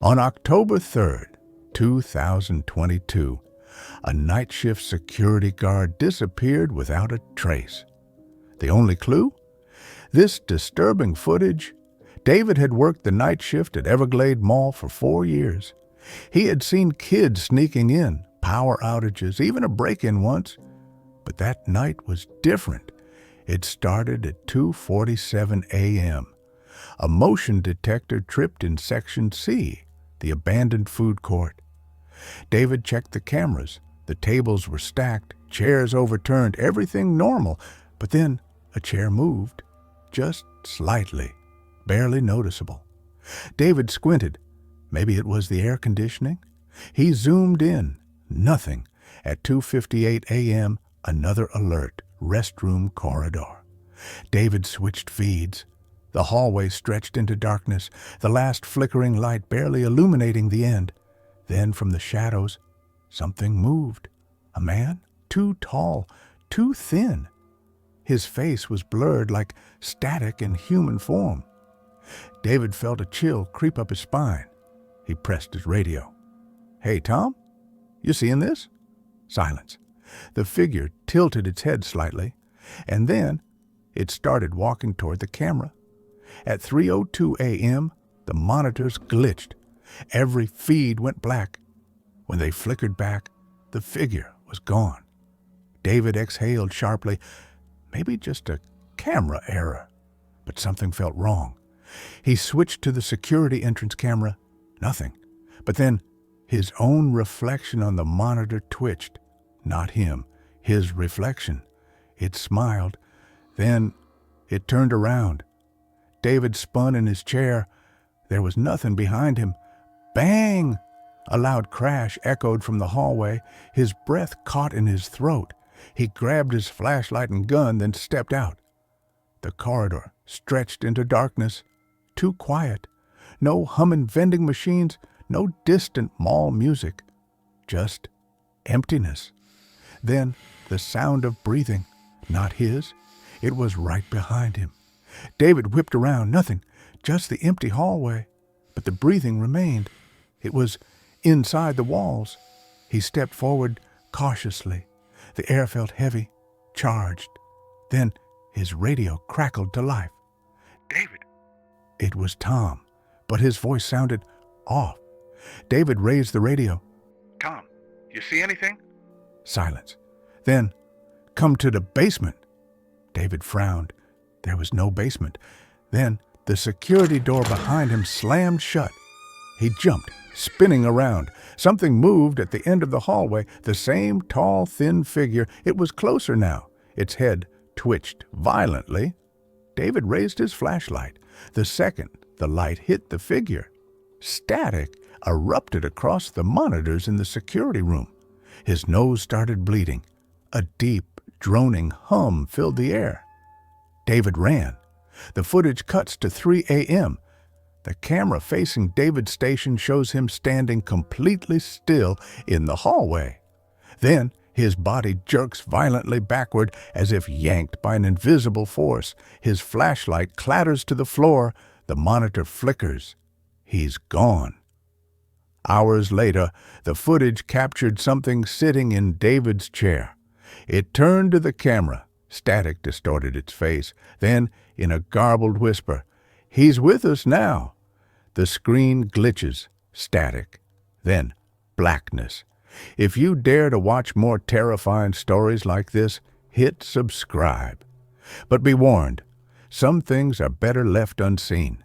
On October 3rd, 2022, a night shift security guard disappeared without a trace. The only clue? This disturbing footage. David had worked the night shift at Everglade Mall for 4 years. He had seen kids sneaking in, power outages, even a break-in once. But that night was different. It started at 2:47 a.m. A motion detector tripped in Section C, the abandoned food court. David checked the cameras. The tables were stacked, chairs overturned, everything normal. But then a chair moved, just slightly, barely noticeable. David squinted. Maybe it was the air conditioning. He zoomed in. Nothing. At 2:58 a.m., another alert, restroom corridor. David switched feeds. The hallway stretched into darkness, the last flickering light barely illuminating the end. Then from the shadows, something moved. A man, too tall, too thin. His face was blurred like static in human form. David felt a chill creep up his spine. He pressed his radio. "Hey, Tom? You seeing this?" Silence. The figure tilted its head slightly, and then it started walking toward the camera. At 3:02 a.m., the monitors glitched. Every feed went black. When they flickered back, the figure was gone. David exhaled sharply. Maybe just a camera error. But something felt wrong. He switched to the security entrance camera. Nothing. But then his own reflection on the monitor twitched. Not him, his reflection. It smiled. Then it turned around. David spun in his chair. There was nothing behind him. Bang! A loud crash echoed from the hallway. His breath caught in his throat. He grabbed his flashlight and gun, then stepped out. The corridor stretched into darkness. Too quiet. No humming vending machines, no distant mall music. Just emptiness. Then the sound of breathing. Not his. It was right behind him. David whipped around. Nothing. Just the empty hallway. But the breathing remained. It was inside the walls. He stepped forward cautiously. The air felt heavy, charged. Then his radio crackled to life. "David." It was Tom, but his voice sounded off. David raised the radio. "Tom, you see anything?" Silence. Then, "Come to the basement." David frowned. There was no basement. Then the security door behind him slammed shut. He jumped, spinning around. Something moved at the end of the hallway, the same tall, thin figure. It was closer now. Its head twitched violently. David raised his flashlight. The second the light hit the figure, static erupted across the monitors in the security room. His nose started bleeding. A deep, droning hum filled the air. David ran. The footage cuts to 3 a.m. The camera facing David's station shows him standing completely still in the hallway. Then his body jerks violently backward as if yanked by an invisible force. His flashlight clatters to the floor. The monitor flickers. He's gone. Hours later, the footage captured something sitting in David's chair. It turned to the camera. Static distorted its face. Then, in a garbled whisper, "He's with us now." The screen glitches. Static. Then, blackness. If you dare to watch more terrifying stories like this, hit subscribe. But be warned, some things are better left unseen.